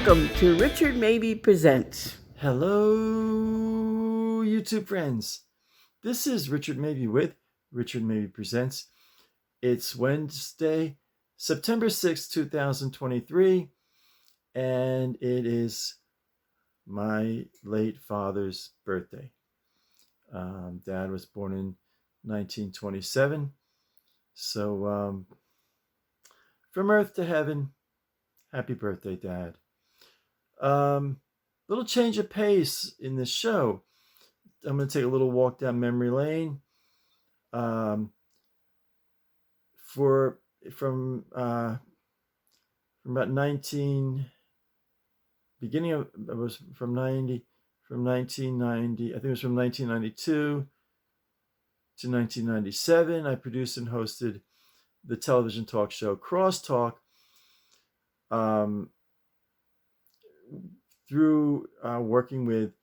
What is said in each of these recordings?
Welcome to Richard Mabey Presents. Hello, YouTube friends. This is Richard Mabey with Richard Mabey Presents. It's Wednesday, September 6th, 2023, and it is my late father's birthday. Dad was born in 1927. So, from earth to heaven, happy birthday, Dad. Little change of pace in this show. I'm going to take a little walk down memory lane. From about 1990. I think it was from 1992 to 1997. I produced and hosted the television talk show Crosstalk. Through working with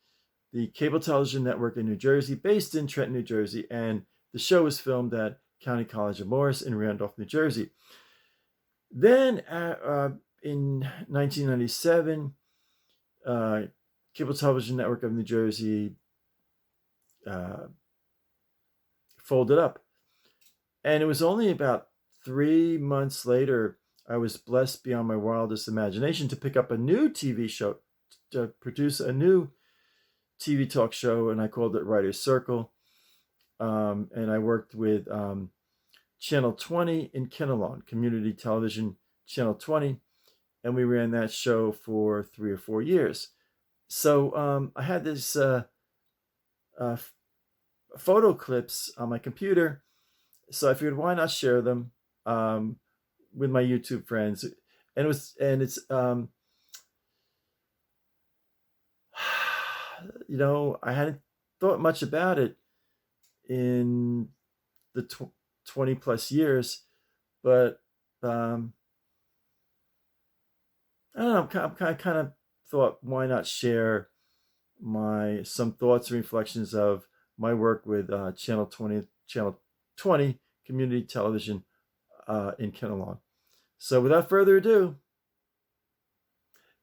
the cable television network in New Jersey, based in Trenton, New Jersey, and the show was filmed at County College of Morris in Randolph, New Jersey. Then in 1997, Cable Television Network of New Jersey folded up. And it was only about 3 months later, I was blessed beyond my wildest imagination to pick up a new TV show, to produce a new TV talk show, and I called it Writer's Circle. And I worked with Channel 20 in Kinnelon, Community Television Channel 20, and we ran that show for 3 or 4 years. So I had this photo clips on my computer, so I figured why not share them with my YouTube friends. And it's I hadn't thought much about it in the 20 plus years, but I don't know, I kind of thought, why not share some thoughts and reflections of my work with Channel 20 Community Television in Kinnelon. So without further ado,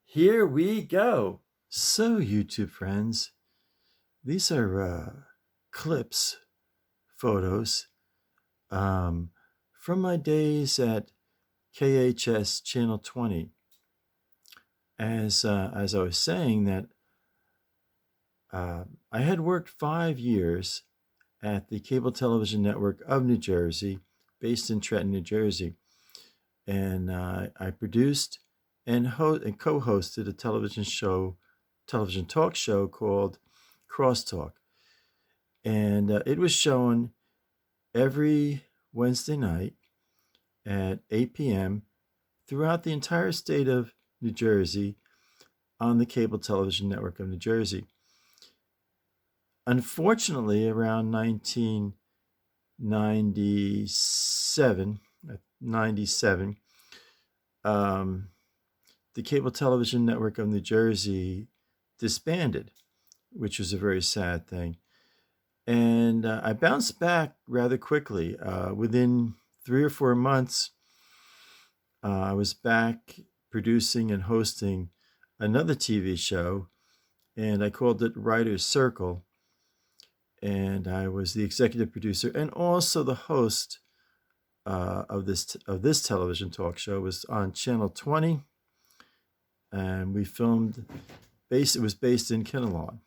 here we go. So, YouTube friends, these are clips, photos from my days at KHS Channel 20. As I was saying, that I had worked 5 years at the Cable Television Network of New Jersey, based in Trenton, New Jersey. And I produced and co-hosted a television talk show called Crosstalk. And it was shown every Wednesday night at 8 p.m. throughout the entire state of New Jersey on the Cable Television Network of New Jersey. Unfortunately, around 1997, the Cable Television Network of New Jersey disbanded, which was a very sad thing. And I bounced back rather quickly. Within 3 or 4 months, I was back producing and hosting another TV show, and I called it Writer's Circle. And I was the executive producer and also the host of this television talk show. It was on Channel 20, and we filmed. It was based in Kinnelon,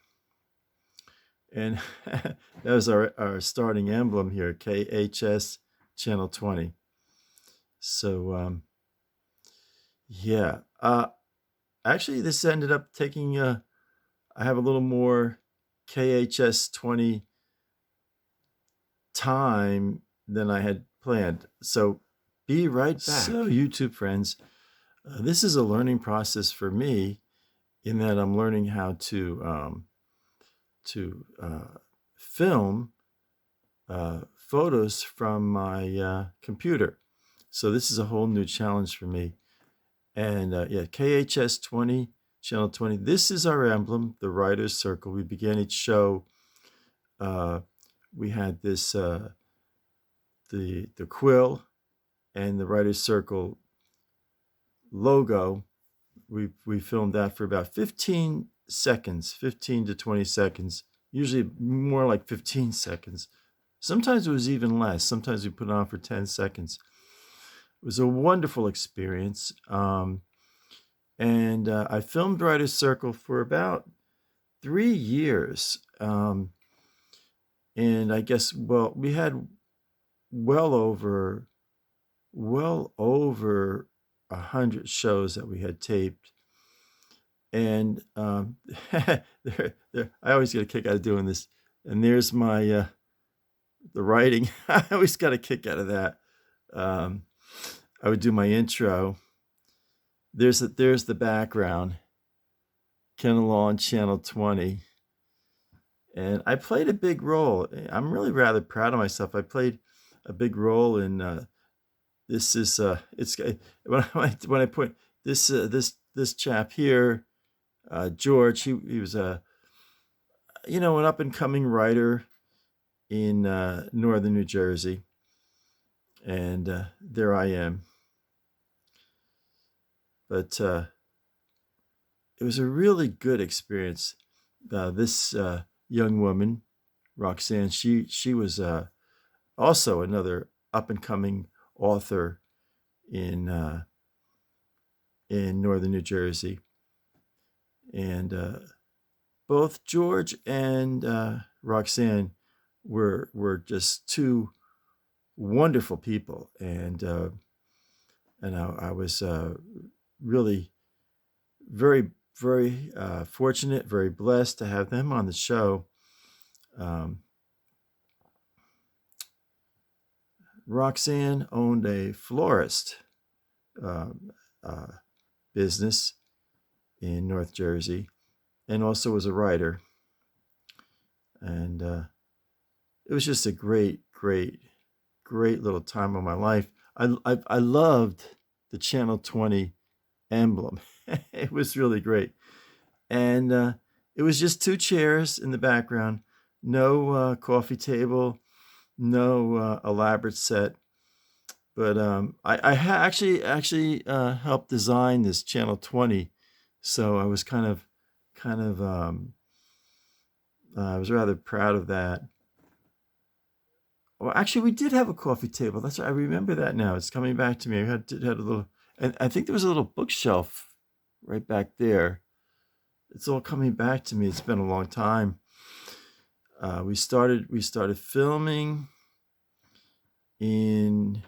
and that was our starting emblem here, KHS Channel 20. So yeah, actually, this ended up taking. I have a little more KHS 20 time than I had planned. So be right back. So, YouTube friends, this is a learning process for me, in that I'm learning how to film photos from my computer. So this is a whole new challenge for me. And yeah, KHS 20, Channel 20. This is our emblem, the Writer's Circle. We began each show. We had this the quill and the Writer's Circle logo we filmed that for about 15 seconds, 15 to 20 seconds, usually more like 15 seconds. Sometimes it was even less. Sometimes we put it on for 10 seconds. It was a wonderful experience. And I filmed Writer's Circle for about 3 years. And I guess, well, we had well over 100 shows that we had taped. And I always get a kick out of doing this. And there's my the writing. I always got a kick out of that. I would do my intro. There's the background. Ken Law, Channel 20. And I played a big role. I'm really rather proud of myself. I played a big role in this is it's when I put this chap here, George. He was an up and coming writer in northern New Jersey, and there I am. But it was a really good experience. This young woman, Roxanne, she was also another up and coming author in northern New Jersey, and both George and Roxanne were just two wonderful people, and I was really very fortunate, very blessed to have them on the show. Roxanne owned a florist business in North Jersey, and also was a writer. And it was just a great little time of my life. I loved the Channel 20 emblem. It was really great. And it was just two chairs in the background, no coffee table, no elaborate set. But I actually helped design this Channel 20, so I was kind of I was rather proud of that. Well, actually, we did have a coffee table. That's right. I remember that now. It's coming back to me. I had a little, and I think there was a little bookshelf right back there. It's all coming back to me. It's been a long time. We started filming in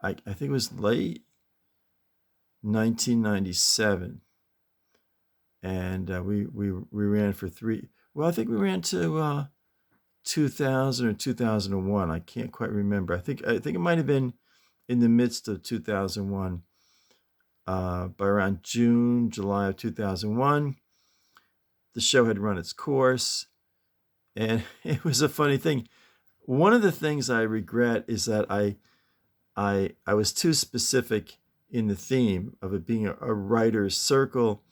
I think it was late 1997, and we ran for three. Well, I think we ran to 2000 or 2001. I can't quite remember. I think it might have been in the midst of 2001. By around June, July of 2001, the show had run its course, and it was a funny thing. One of the things I regret is that I was too specific in the theme of it being a writer's circle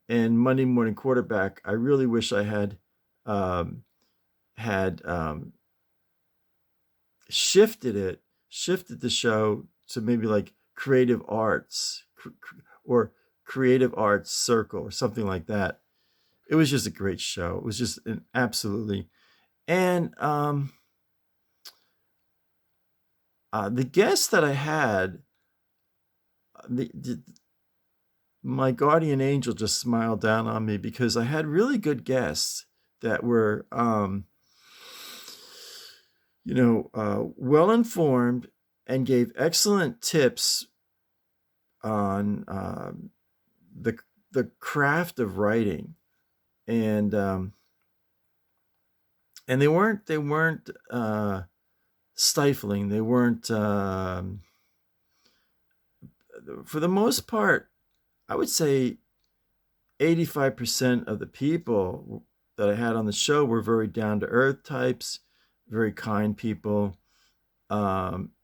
and Monday Morning Quarterback. I really wish I had shifted the show to maybe like creative arts or creative arts circle or something like that. It was just a great show. It was just an absolutely, and the guests that I had, my guardian angel just smiled down on me because I had really good guests that were, well informed and gave excellent tips on the craft of writing, and they weren't stifling. They weren't, for the most part, I would say 85% of the people that I had on the show were very down to earth types, very kind people. We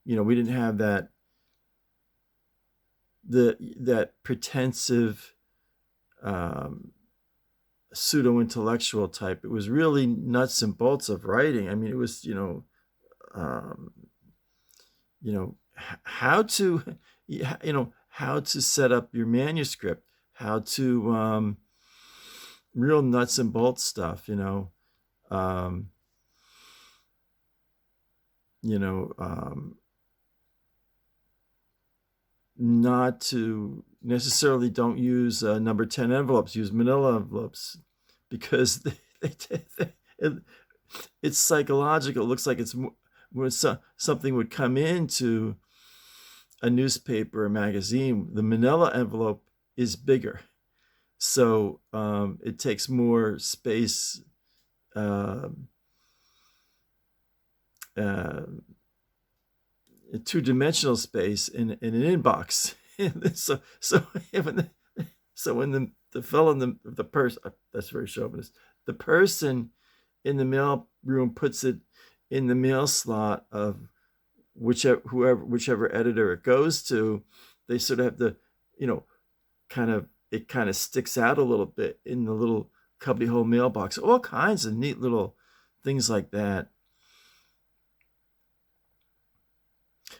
didn't have that pretensive pseudo intellectual type. It was really nuts and bolts of writing. I mean, it was how to set up your manuscript, how to real nuts and bolts stuff, um, you know, not to necessarily don't use number 10 envelopes, use manila envelopes because it, it's psychological. It looks like it's when something would come into a newspaper or magazine, the manila envelope is bigger. So it takes more space, uh, uh, two-dimensional space in an inbox. So when the fellow in the person, that's very chauvinist, the person in the mail room puts it in the mail slot of whichever editor it goes to, they sort of have to, it kind of sticks out a little bit in the little cubbyhole mailbox. All kinds of neat little things like that.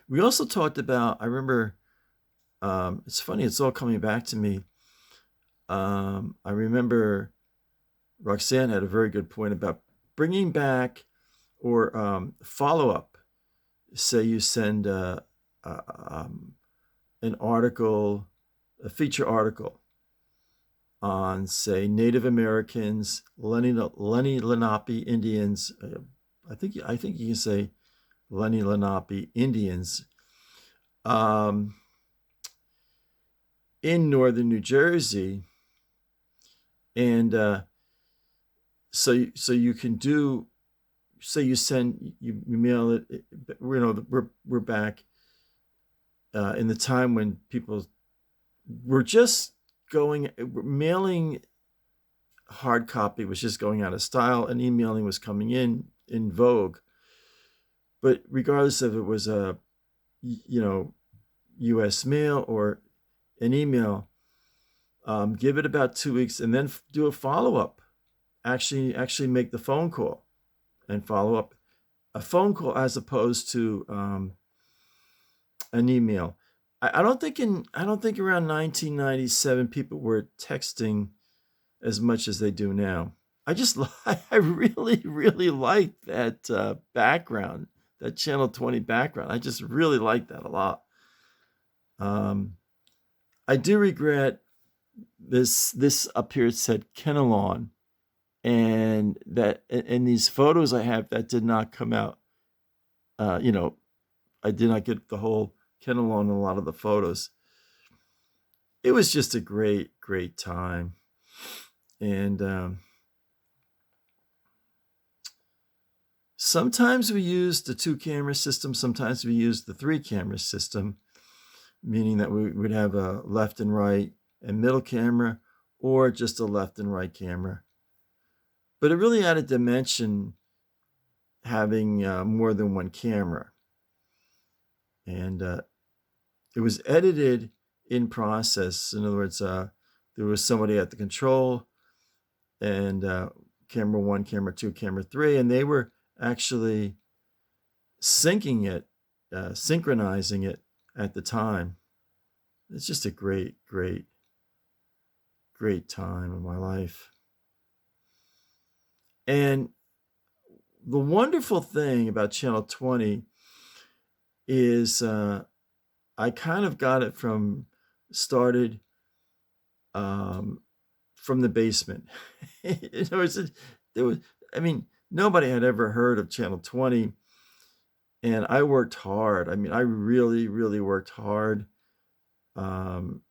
We also talked about, I remember, it's funny, it's all coming back to me. I remember Roxanne had a very good point about bringing back or follow up. Say you send an article, a feature article on, say, Native Americans, Lenni Lenape Indians. I think you can say Lenni Lenape Indians in northern New Jersey, and so you can do. Say you mail it. We're back in the time when people were just mailing. Hard copy was just going out of style, and emailing was coming in vogue. But regardless if it was a U.S. mail or an email, give it about 2 weeks and then do a follow-up. Actually make the phone call and follow up. A phone call as opposed to an email. I don't think around 1997 people were texting as much as they do now. I really like that background, that Channel 20 background. I just really like that a lot. I do regret this up here. It said Kenelon, and that in these photos I have, that did not come out. I did not get the whole Kenelon in a lot of the photos. It was just a great time. And sometimes we used the 2-camera system. Sometimes we used the 3-camera system, meaning that we would have a left and right and middle camera, or just a left and right camera. But it really added dimension having more than one camera. And it was edited in process. In other words, there was somebody at the control, and camera 1, camera 2, camera 3, and they were actually syncing it, synchronizing it at the time. It's just a great time in my life. And the wonderful thing about Channel 20 is I kind of got it started from the basement. Nobody had ever heard of Channel 20, and I worked hard. I really worked hard to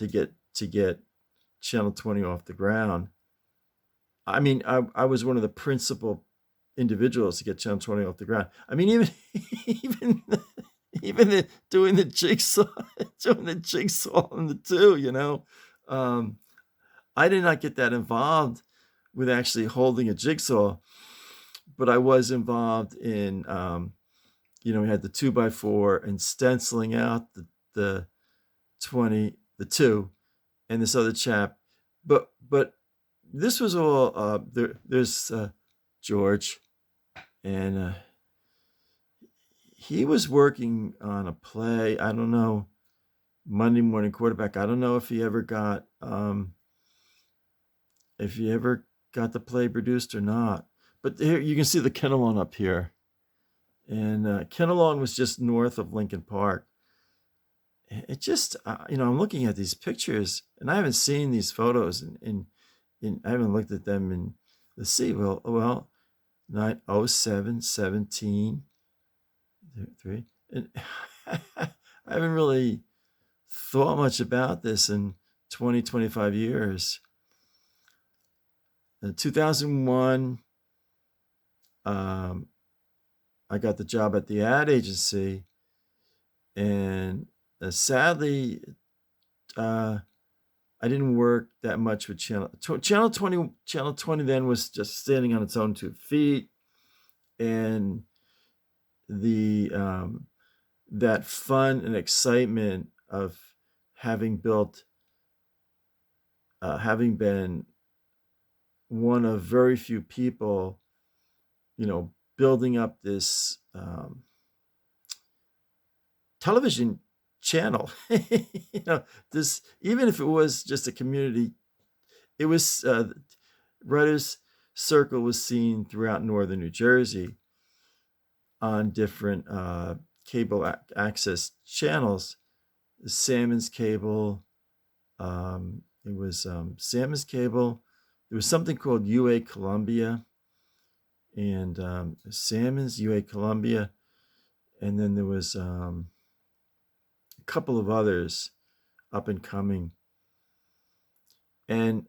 get Channel 20 off the ground. I was one of the principal individuals to get Channel 20 off the ground. Even doing the jigsaw, on the 2, I did not get that involved with actually holding a jigsaw, but I was involved in, we had the 2x4 and stenciling out the 20, the 2, and this other chap. But this was all, there's George, and he was working on a play. I don't know, Monday morning quarterback. I don't know if he ever got the play produced or not. But here you can see the Kennelon up here. And Kennelon was just north of Lincoln Park. It just, I'm looking at these pictures, and I haven't seen these photos, I haven't looked at them in, let's see, well, 07, 17, 3. And I haven't really thought much about this in 20, 25 years. In 2001, I got the job at the ad agency, and sadly, I didn't work that much with Channel 20. Channel 20 then was just standing on its own 2 feet, and the that fun and excitement of having been one of very few people, building up this television channel. This, even if it was just a community, it was Writers Circle was seen throughout northern New Jersey on different cable access channels. Salmon's Cable, it was Salmon's Cable. There was something called UA Columbia, and Salmon's, UA Columbia, and then there was a couple of others up and coming. And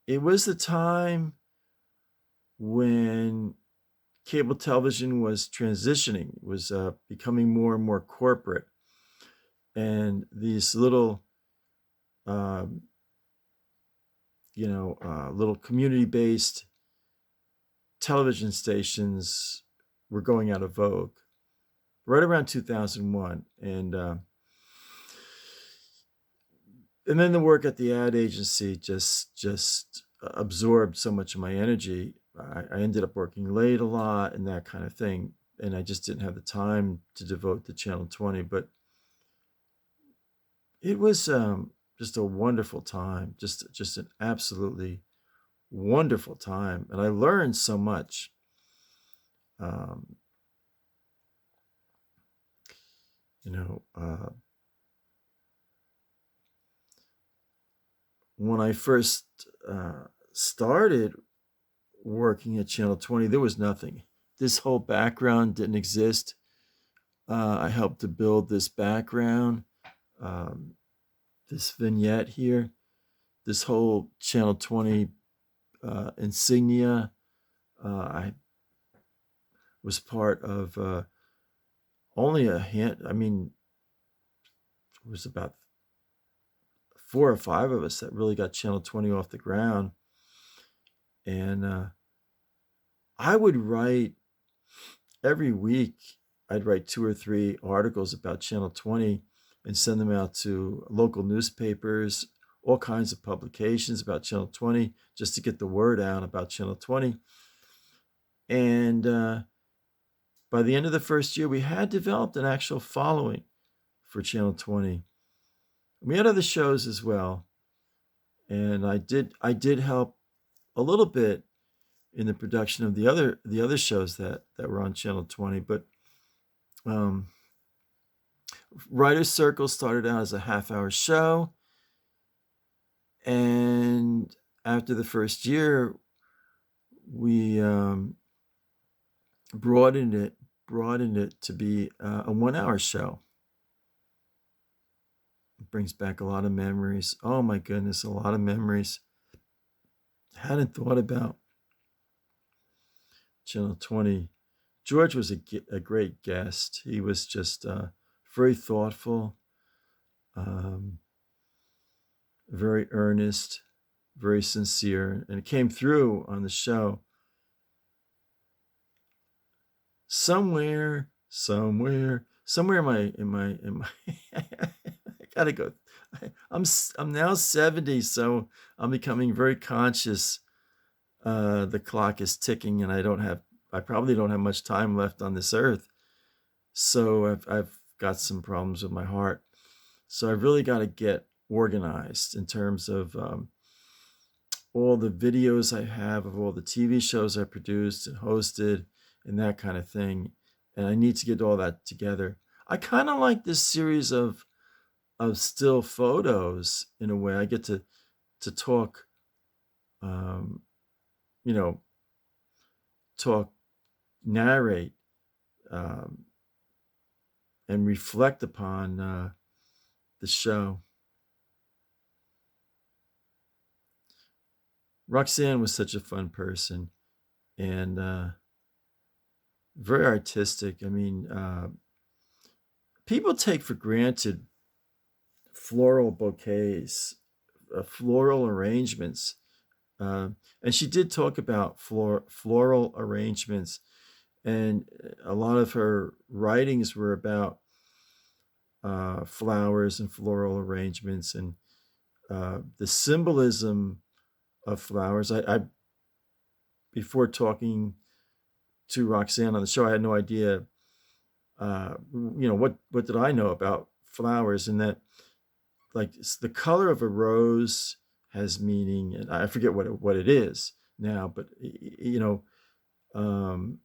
it was the time when cable television was transitioning, was becoming more and more corporate, and these little little community-based television stations were going out of vogue right around 2001. And then the work at the ad agency just absorbed so much of my energy. I ended up working late a lot and that kind of thing, and I just didn't have the time to devote to Channel 20. But it was just a wonderful time, just an absolutely wonderful time, and I learned so much. When I first started working at Channel 20, there was nothing. This whole background didn't exist. I helped to build this background, this vignette here, this whole Channel 20 insignia. I was part of only a hand. I mean, it was about 4 or 5 of us that really got Channel 20 off the ground. And I would write every week. I'd write 2 or 3 articles about Channel 20 and send them out to local newspapers, all kinds of publications about Channel 20, just to get the word out about Channel 20. And by the end of the first year, we had developed an actual following for Channel 20. We had other shows as well, and I did help a little bit in the production of the other shows that were on Channel 20. But Writers Circle started out as a half-hour show, and after the first year, we broadened it to be a 1-hour show. It brings back a lot of memories. Oh my goodness, a lot of memories. Hadn't thought about Channel 20. George was a great guest. He was just very thoughtful, very earnest, very sincere, and it came through on the show. Somewhere in my I gotta go. I'm now 70, so I'm becoming very conscious. The clock is ticking, and I probably don't have much time left on this earth. So I've got some problems with my heart. So I really got to get organized in terms of all the videos I have of all the TV shows I produced and hosted and that kind of thing. And I need to get all that together. I kind of like this series of still photos in a way. I get to talk, um, you know, talk, narrate, um, and reflect upon the show. Roxanne was such a fun person and very artistic. I mean, people take for granted floral bouquets, floral arrangements. And she did talk about floral arrangements, and a lot of her writings were about flowers and floral arrangements and the symbolism of flowers. I before talking to Roxanne on the show, I had no idea. What did I know about flowers? And that, like, the color of a rose has meaning, and I forget what it is now, but um,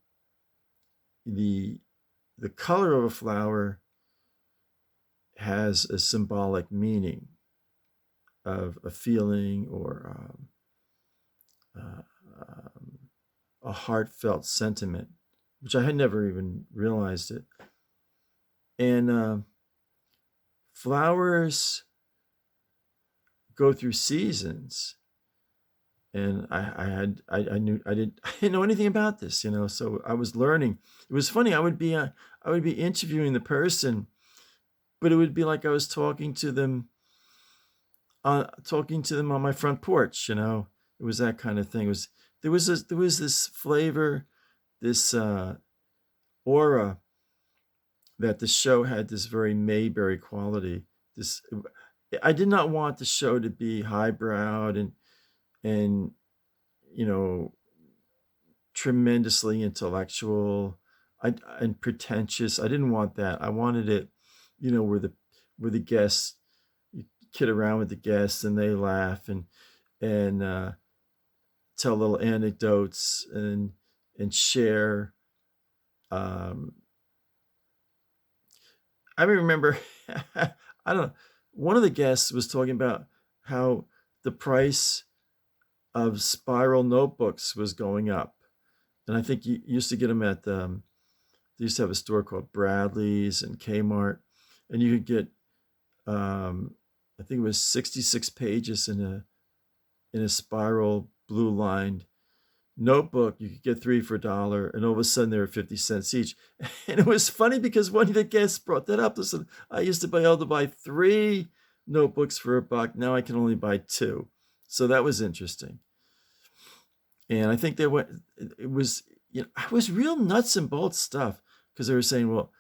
the the color of a flower has a symbolic meaning of a feeling or uh, um, a heartfelt sentiment, which I had never even realized it. And flowers go through seasons, and I knew I didn't know anything about this, so I was learning. It was funny. I would be interviewing the person, but it would be like I was talking to them on my front porch. It was that kind of thing. There was this flavor, this aura, that the show had, this very Mayberry quality. This I did not want the show to be highbrowed and you know tremendously intellectual and pretentious. I didn't want that. I wanted it, where the guests, you kid around with the guests and they laugh and tell little anecdotes and share. Um, I remember, I don't know, one of the guests was talking about how the price of spiral notebooks was going up. And I think you used to get them at they used to have a store called Bradley's and Kmart, and you could get, I think it was 66 pages in a spiral blue lined notebook. You could get three for $1, and all of a sudden they were 50 cents each. And it was funny because one of the guests brought that up. They said, I used to be able to buy 3 notebooks for $1. Now I can only buy 2. So that was interesting. And I think it was, it was real nuts and bolts stuff, because they were saying, well,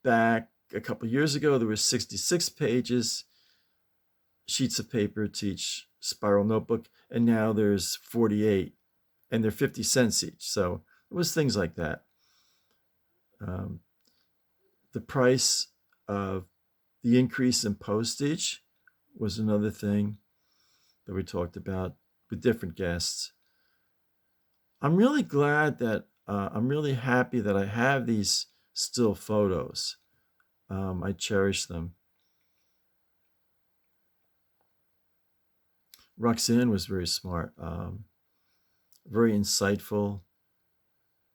back a couple years ago, there was 66 pages, sheets of paper to each spiral notebook, and now there's 48, and they're 50 cents each. So it was things like that. The price of the increase in postage was another thing that we talked about with different guests. I'm really glad that I'm really happy that I have these still photos. I cherish them. Roxanne was very smart, very insightful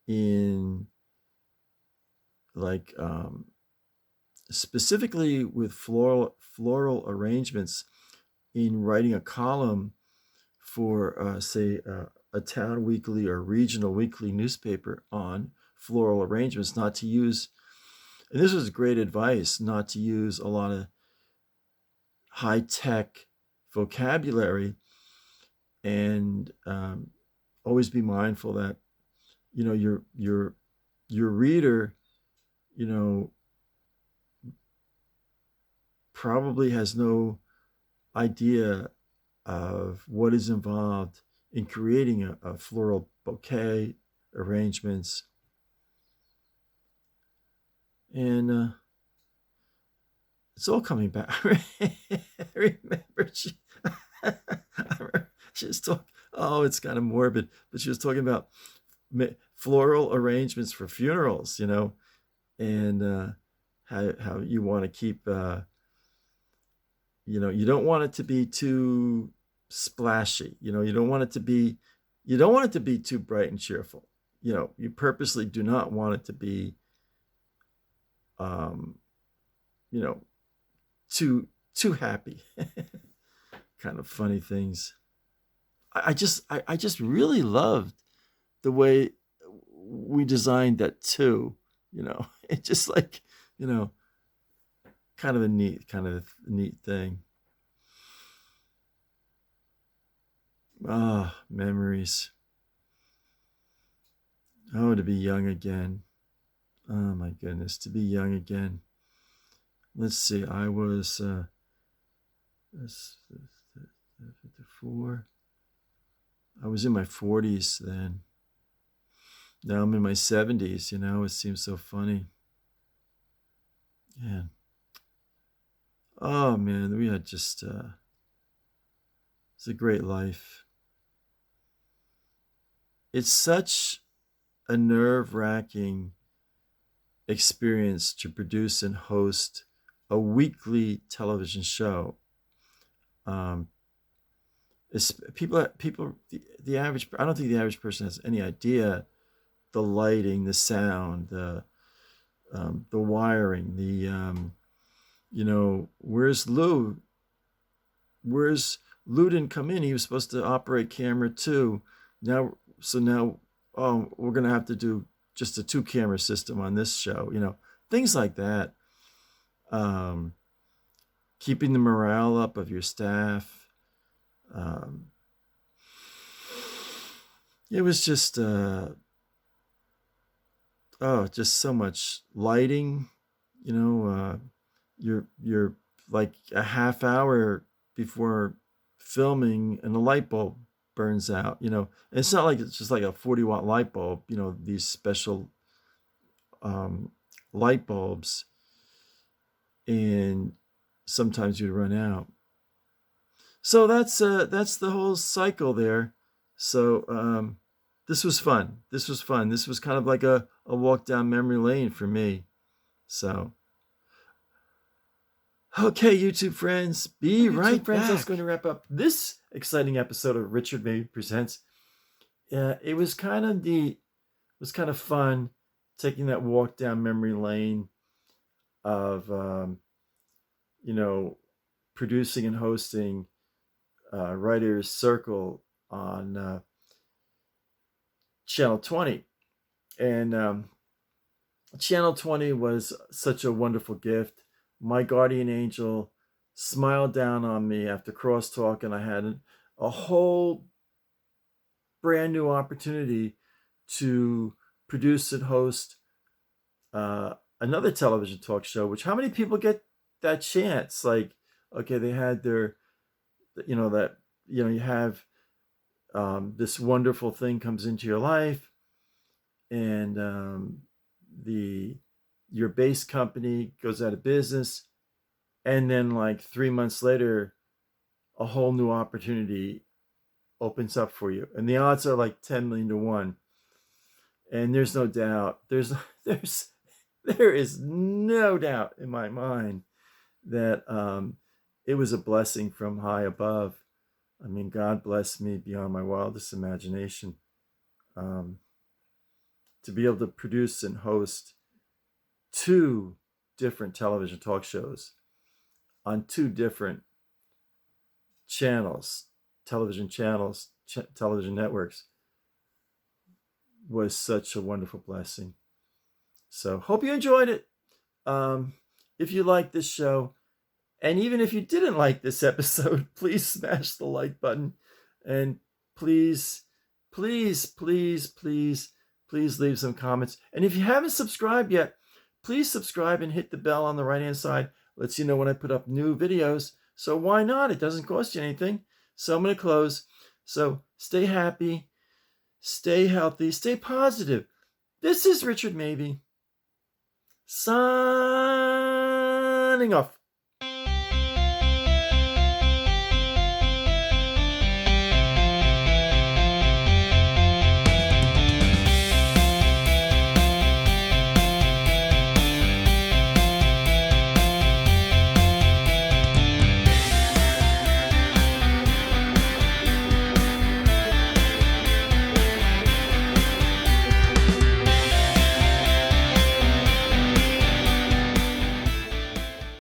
in, like, specifically with floral arrangements, in writing a column for, say, a town weekly or regional weekly newspaper on floral arrangements, not to use, and this was great advice, not to use a lot of high-tech vocabulary, and always be mindful that your reader probably has no idea of what is involved in creating a floral bouquet arrangements. And It's all coming back. I remember she was talking. Oh, it's kind of morbid, but she was talking about floral arrangements for funerals, and how you want to keep, you don't want it to be too splashy. You don't want it to be too bright and cheerful. You purposely do not want it to be, um, you know, too happy. Kind of funny things. I just really loved the way we designed that too. It's just like, kind of a neat thing. Ah, memories. Oh, to be young again. Oh my goodness, to be young again. Let's see, I was 54. I was in my 40s then. Now I'm in my 70s, it seems so funny. Yeah. Oh man, we had just it's a great life. It's such a nerve-wracking experience to produce and host a weekly television show. The average, I don't think the average person has any idea the lighting, the sound, the wiring, where's Lou? Lou didn't come in. He was supposed to operate camera 2. Now, we're going to have to do just a 2-camera system on this show, things like that. Keeping the morale up of your staff. It was just, just so much lighting, you're like a half hour before filming and the light bulb burns out. It's not like it's just like a 40-watt light bulb, these special light bulbs, and sometimes you'd run out. So that's the whole cycle there. So this was fun. This was kind of like a walk down memory lane for me. So okay, YouTube friends, be right back. That's going to wrap up this exciting episode of Richard Mabey Presents. It was kind of neat. It was kind of fun taking that walk down memory lane of, producing and hosting Writer's Circle on Channel 20. And Channel 20 was such a wonderful gift. My guardian angel smiled down on me after crosstalk, and I had a whole brand new opportunity to produce and host another television talk show, which how many people get that chance? Like, okay, they had their, you have this wonderful thing comes into your life, and your base company goes out of business, and then like 3 months later, a whole new opportunity opens up for you, and the odds are like 10 million to 1. And there's no doubt, there is no doubt in my mind that it was a blessing from high above. I mean, God blessed me beyond my wildest imagination to be able to produce and host 2 different television talk shows on 2 different channels, television networks, was such a wonderful blessing. So hope you enjoyed it. If you like this show, and even if you didn't like this episode, please smash the like button, and please leave some comments. And if you haven't subscribed yet, please subscribe and hit the bell on the right hand side. Lets you know when I put up new videos. So why not? It doesn't cost you anything. So I'm going to close. So stay happy, stay healthy, stay positive. This is Richard Mabey signing off.